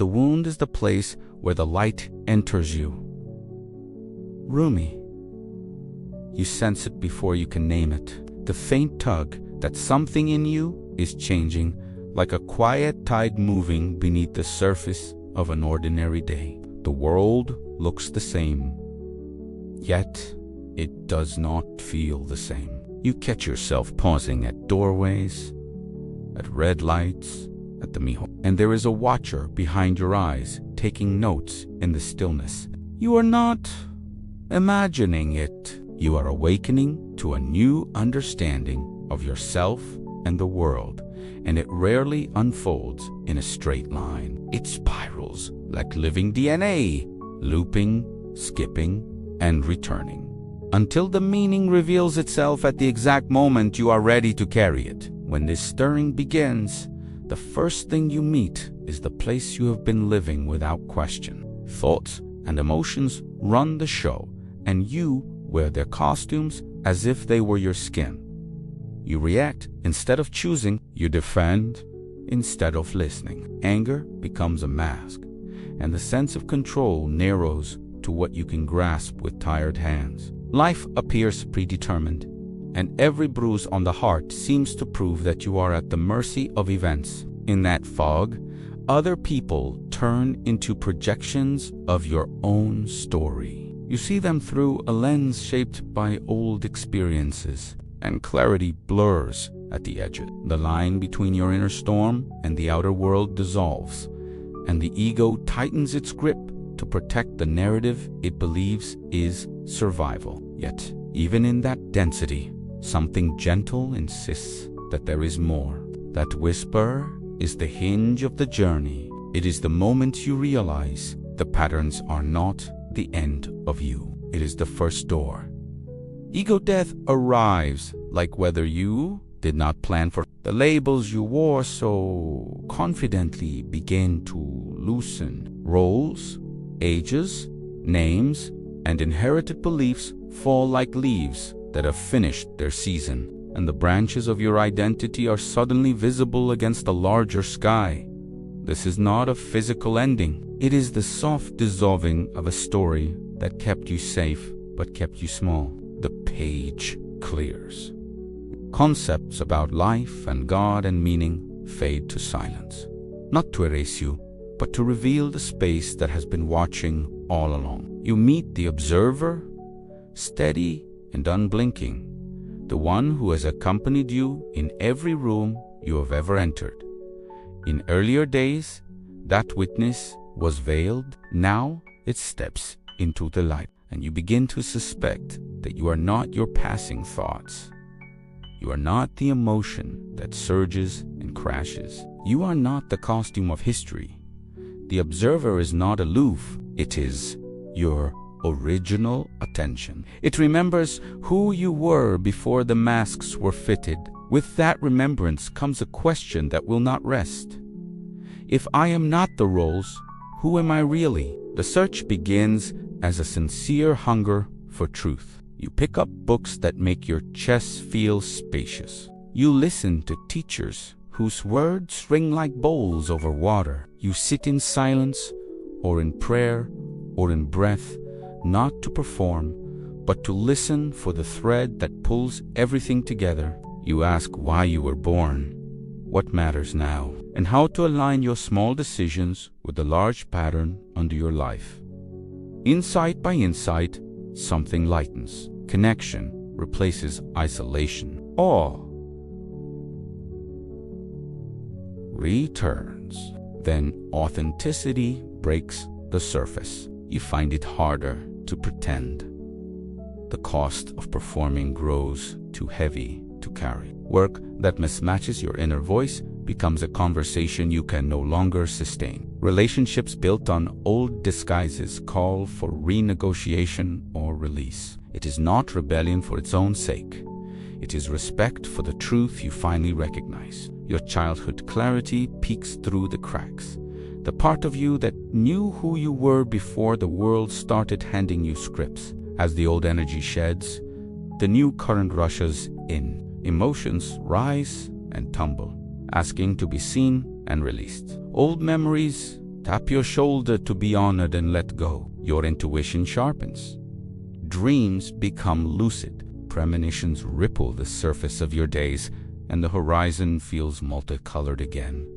The wound is the place where the light enters you. Rumi. You sense it before you can name it. The faint tug that something in you is changing, like a quiet tide moving beneath the surface of an ordinary day. The world looks the same, yet it does not feel the same. You catch yourself pausing at doorways, at red lights, at the miho, and there is a watcher behind your eyes taking notes in the stillness. You are not imagining it. You are awakening to a new understanding of yourself and the world, and it rarely unfolds in a straight line. It spirals like living DNA, looping, skipping, and returning, until the meaning reveals itself at the exact moment you are ready to carry it. When this stirring begins, the first thing you meet is the place you have been living without question. Thoughts and emotions run the show, and you wear their costumes as if they were your skin. You react instead of choosing. You defend instead of listening. Anger becomes a mask, and the sense of control narrows to what you can grasp with tired hands. Life appears predetermined, and every bruise on the heart seems to prove that you are at the mercy of events. In that fog, other people turn into projections of your own story. You see them through a lens shaped by old experiences, and clarity blurs at the edges. The line between your inner storm and the outer world dissolves, and the ego tightens its grip to protect the narrative it believes is survival. Yet, even in that density, something gentle insists that there is more. That whisper is the hinge of the journey. It is the moment you realize the patterns are not the end of you. It is the first door. Ego death arrives like whether you did not plan for. The labels you wore so confidently begin to loosen. Roles, ages, names, and inherited beliefs fall like leaves that have finished their season, and the branches of your identity are suddenly visible against a larger sky. This is not a physical ending. It is the soft dissolving of a story that kept you safe but kept you small. The page clears. Concepts about life and God and meaning fade to silence, not to erase you, but to reveal the space that has been watching all along. You meet the observer, steady and unblinking, the one who has accompanied you in every room you have ever entered. In earlier days, that witness was veiled. Now it steps into the light, and you begin to suspect that you are not your passing thoughts. You are not the emotion that surges and crashes. You are not the costume of history. The observer is not aloof. It is your original attention. It remembers who you were before the masks were fitted. With that remembrance comes a question that will not rest. If I am not the roles, who am I really? The search begins as a sincere hunger for truth. You pick up books that make your chest feel spacious. You listen to teachers whose words ring like bowls over water. You sit in silence or in prayer or in breath, not to perform, but to listen for the thread that pulls everything together. You ask why you were born, what matters now, and how to align your small decisions with the large pattern under your life. Insight by insight, something lightens. Connection replaces isolation. Awe returns. Then authenticity breaks the surface. You find it harder to pretend. The cost of performing grows too heavy to carry. Work that mismatches your inner voice becomes a conversation you can no longer sustain. Relationships built on old disguises call for renegotiation or release. It is not rebellion for its own sake. It is respect for the truth you finally recognize. Your childhood clarity peeks through the cracks. The part of you that knew who you were before the world started handing you scripts. As the old energy sheds, the new current rushes in. Emotions rise and tumble, asking to be seen and released. Old memories Tap your shoulder to be honored and let go. Your intuition sharpens. Dreams become lucid. Premonitions ripple the surface of your days, and the horizon feels multicolored again.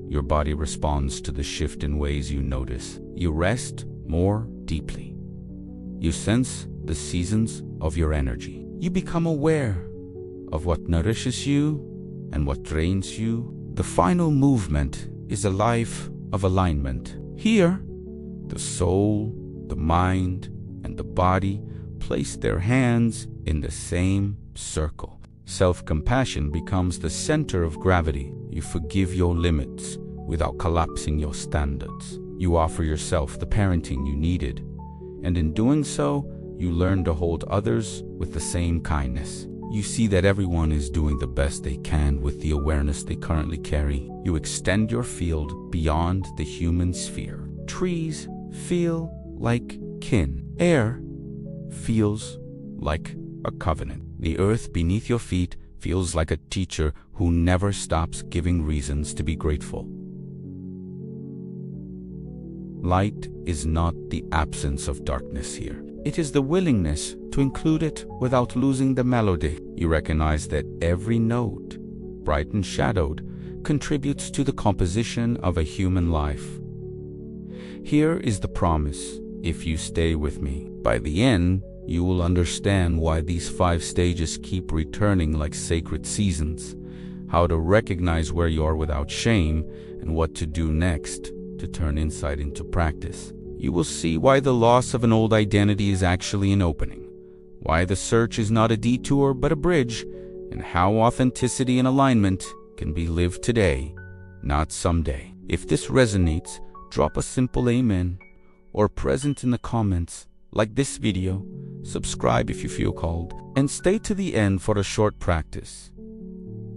Your body responds to the shift in ways you notice. You rest more deeply. You sense the seasons of your energy. You become aware of what nourishes you and what drains you. The final movement is a life of alignment. Here, the soul, the mind, and the body place their hands in the same circle. Self-compassion becomes the center of gravity. You forgive your limits without collapsing your standards. You offer yourself the parenting you needed, and in doing so, you learn to hold others with the same kindness. You see that everyone is doing the best they can with the awareness they currently carry. You extend your field beyond the human sphere. Trees feel like kin. Air feels like a covenant. The earth beneath your feet feels like a teacher who never stops giving reasons to be grateful. Light is not the absence of darkness here. It is the willingness to include it without losing the melody. You recognize that every note, bright and shadowed, contributes to the composition of a human life. Here is the promise: if you stay with me, by the end, you will understand why these 5 stages keep returning like sacred seasons, how to recognize where you are without shame, and what to do next to turn insight into practice. You will see why the loss of an old identity is actually an opening, why the search is not a detour but a bridge, and how authenticity and alignment can be lived today, not someday. If this resonates, drop a simple amen or present in the comments, like this video, subscribe if you feel called, and stay to the end for a short practice.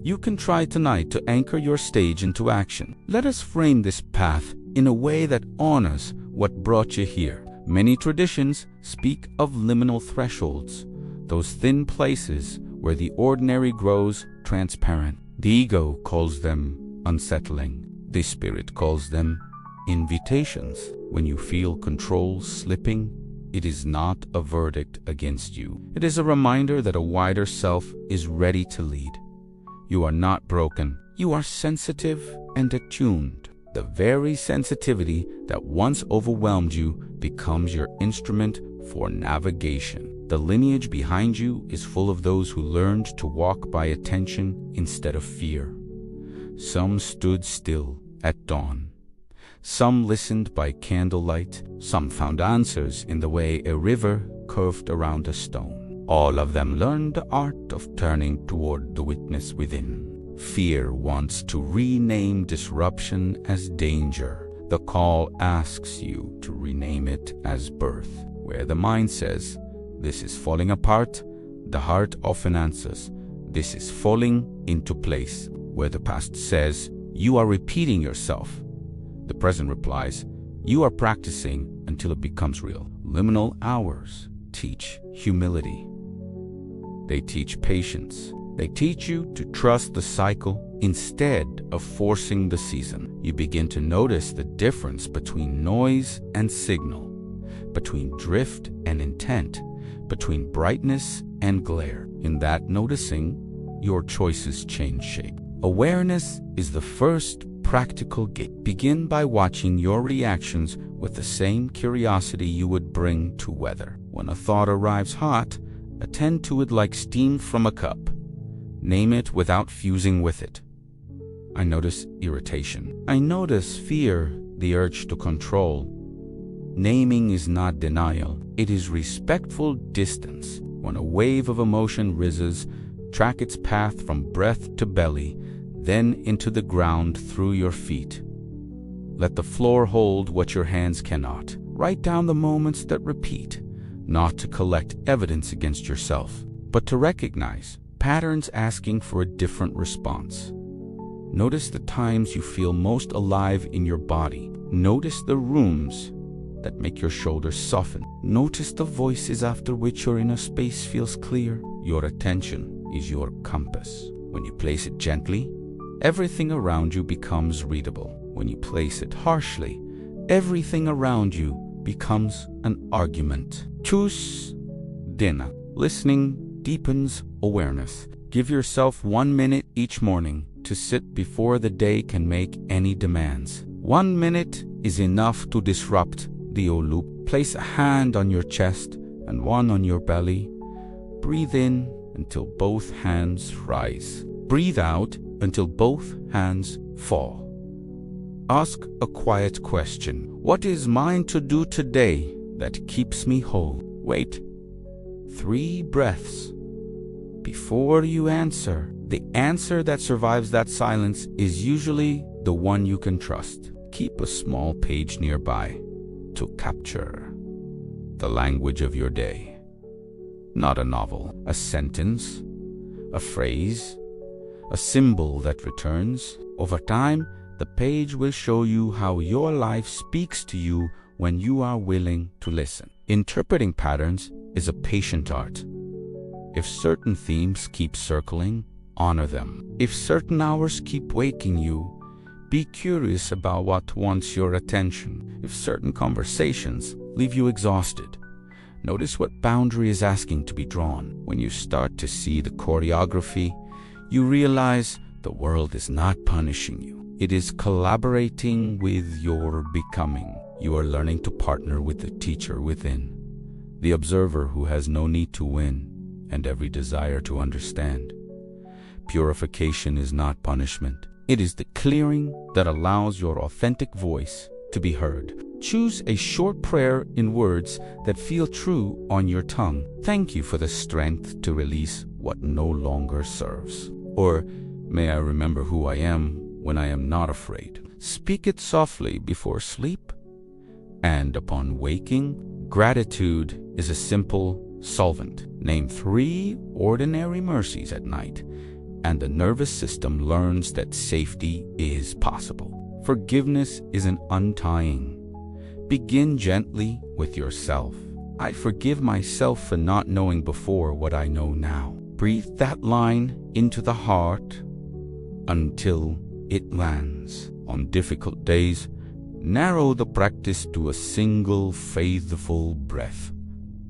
You can try tonight to anchor your stage into action. Let us frame this path in a way that honors what brought you here. Many traditions speak of liminal thresholds, those thin places where the ordinary grows transparent. The ego calls them unsettling. The spirit calls them invitations. When you feel control slipping, it is not a verdict against you. It is a reminder that a wider self is ready to lead. You are not broken. You are sensitive and attuned. The very sensitivity that once overwhelmed you becomes your instrument for navigation. The lineage behind you is full of those who learned to walk by attention instead of fear. Some stood still at dawn. Some listened by candlelight. Some found answers in the way a river curved around a stone. All of them learned the art of turning toward the witness within. Fear wants to rename disruption as danger. The call asks you to rename it as birth. Where the mind says, "This is falling apart," the heart often answers, "This is falling into place." Where the past says, "You are repeating yourself," the present replies, "You are practicing until it becomes real." Liminal hours teach humility. They teach patience. They teach you to trust the cycle instead of forcing the season. You begin to notice the difference between noise and signal, between drift and intent, between brightness and glare. In that noticing, your choices change shape. Awareness is the first practical gate. Begin by watching your reactions with the same curiosity you would bring to weather. When a thought arrives hot, attend to it like steam from a cup. Name it without fusing with it. I notice irritation. I notice fear, the urge to control. Naming is not denial. It is respectful distance. When a wave of emotion rises, track its path from breath to belly, then into the ground through your feet. Let the floor hold what your hands cannot. Write down the moments that repeat, not to collect evidence against yourself, but to recognize patterns asking for a different response. Notice the times you feel most alive in your body. Notice the rooms that make your shoulders soften. Notice the voices after which your inner space feels clear. Your attention is your compass. When you place it gently, everything around you becomes readable. When you place it harshly, everything around you becomes an argument. Choose dinner. Listening deepens awareness. Give yourself 1 minute each morning to sit before the day can make any demands. 1 minute is enough to disrupt the old loop. Place a hand on your chest and one on your belly. Breathe in until both hands rise. Breathe out until both hands fall. Ask a quiet question. What is mine to do today that keeps me whole? Wait 3 breaths before you answer. The answer that survives that silence is usually the one you can trust. Keep a small page nearby to capture the language of your day. Not a novel, a sentence, a phrase, a symbol that returns. Over time, the page will show you how your life speaks to you when you are willing to listen. Interpreting patterns is a patient art. If certain themes keep circling, honor them. If certain hours keep waking you, be curious about what wants your attention. If certain conversations leave you exhausted, notice what boundary is asking to be drawn. When you start to see the choreography, you realize the world is not punishing you. It is collaborating with your becoming. You are learning to partner with the teacher within, the observer who has no need to win and every desire to understand. Purification is not punishment. It is the clearing that allows your authentic voice to be heard. Choose a short prayer in words that feel true on your tongue. Thank you for the strength to release what no longer serves. Or, may I remember who I am when I am not afraid. Speak it softly before sleep and upon waking. Gratitude is a simple solvent. Name 3 ordinary mercies at night, and the nervous system learns that safety is possible. Forgiveness is an untying. Begin gently with yourself. I forgive myself for not knowing before what I know now. Breathe that line into the heart until it lands. On difficult days, narrow the practice to a single faithful breath.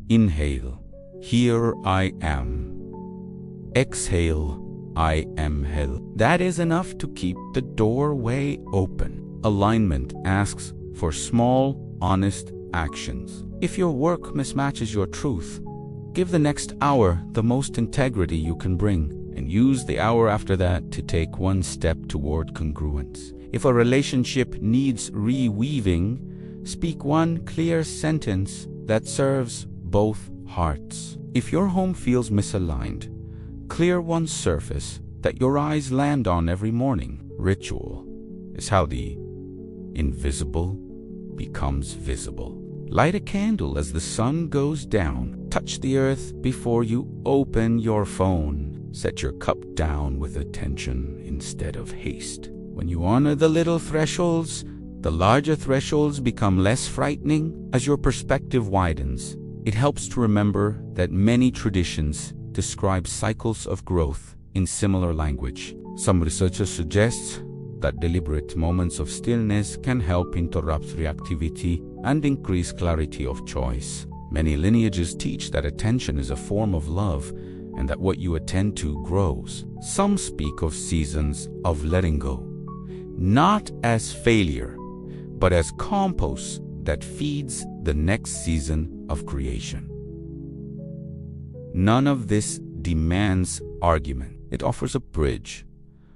Inhale, here I am. Exhale, I am hell. That is enough to keep the doorway open. Alignment asks for small, honest actions. If your work mismatches your truth, give the next hour the most integrity you can bring, and use the hour after that to take 1 step toward congruence. If a relationship needs reweaving, speak 1 clear sentence that serves both hearts. If your home feels misaligned, clear 1 surface that your eyes land on every morning. Ritual is how the invisible becomes visible. Light a candle as the sun goes down. Touch the earth before you open your phone. Set your cup down with attention instead of haste. When you honor the little thresholds, the larger thresholds become less frightening as your perspective widens. It helps to remember that many traditions describe cycles of growth in similar language. Some researchers suggest that deliberate moments of stillness can help interrupt reactivity and increase clarity of choice. Many lineages teach that attention is a form of love and that what you attend to grows. Some speak of seasons of letting go, not as failure, but as compost that feeds the next season of creation. None of this demands argument. It offers a bridge,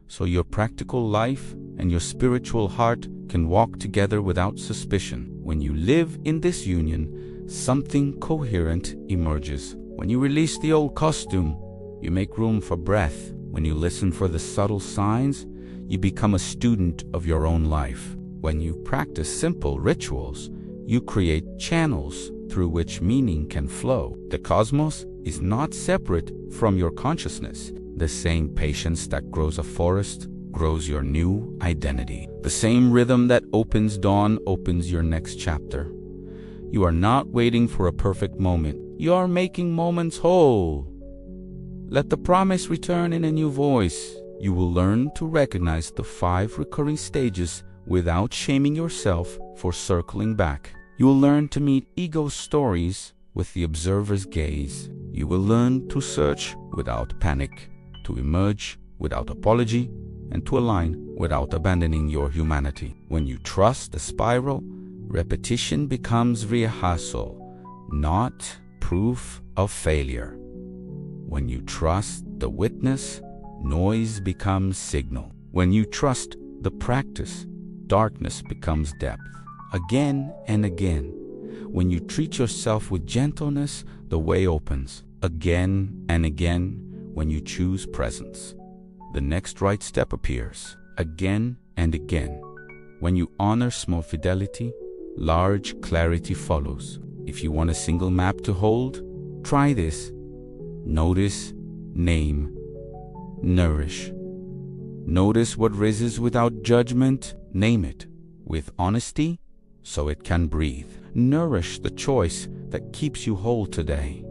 so your practical life and your spiritual heart can walk together without suspicion. When you live in this union, something coherent emerges. When you release the old costume, you make room for breath. When you listen for the subtle signs, you become a student of your own life. When you practice simple rituals, you create channels through which meaning can flow. The cosmos is not separate from your consciousness. The same patience that grows a forest grows your new identity. The same rhythm that opens dawn opens your next chapter. You are not waiting for a perfect moment. You are making moments whole. Let the promise return in a new voice. You will learn to recognize the 5 recurring stages without shaming yourself for circling back. You will learn to meet ego stories with the observer's gaze. You will learn to search without panic, to emerge without apology, and to align without abandoning your humanity. When you trust the spiral, repetition becomes rehearsal, not proof of failure. When you trust the witness, noise becomes signal. When you trust the practice, darkness becomes depth. Again and again, when you treat yourself with gentleness, the way opens. Again and again, when you choose presence, the next right step appears. Again and again, when you honor small fidelity, large clarity follows. If you want a single map to hold, try this. Notice, name, nourish. Notice what rises without judgment. Name it with honesty so it can breathe. Nourish the choice that keeps you whole today,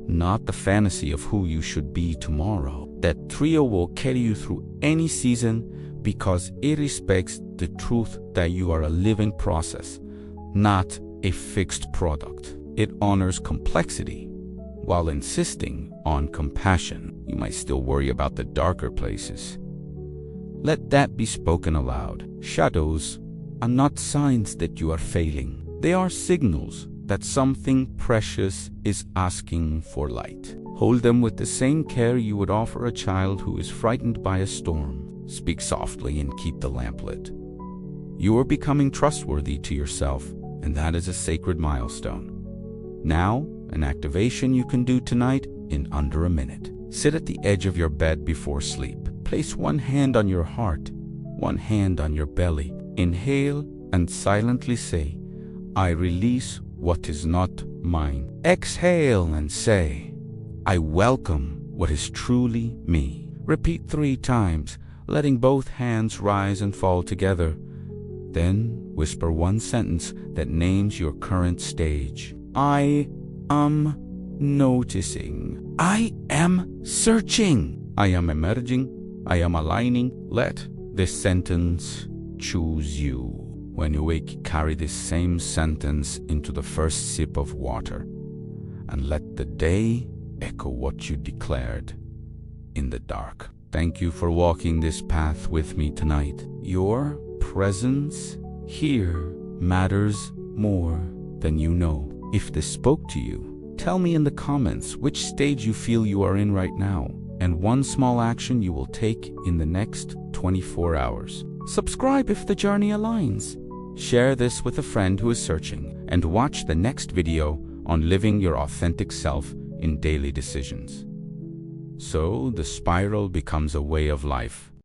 not the fantasy of who you should be tomorrow. That trio will carry you through any season because it respects the truth that you are a living process, not a fixed product. It honors complexity while insisting on compassion. You might still worry about the darker places. Let that be spoken aloud. Shadows are not signs that you are failing. They are signals that something precious is asking for light. Hold them with the same care you would offer a child who is frightened by a storm. Speak softly and keep the lamp lit. You are becoming trustworthy to yourself, and that is a sacred milestone. Now, an activation you can do tonight in under a minute. Sit at the edge of your bed before sleep. Place one hand on your heart, one hand on your belly. Inhale and silently say, I release what is not mine. Exhale and say, I welcome what is truly me. Repeat 3 times, letting both hands rise and fall together. Then whisper one sentence that names your current stage. I am noticing. I am searching. I am emerging. I am aligning. Let this sentence choose you. When you wake, carry this same sentence into the first sip of water, and let the day echo what you declared in the dark. Thank you for walking this path with me tonight. Your presence here matters more than you know. If this spoke to you, tell me in the comments which stage you feel you are in right now, and one small action you will take in the next 24 hours. Subscribe if the journey aligns. Share this with a friend who is searching, and watch the next video on living your authentic self in daily decisions. So the spiral becomes a way of life.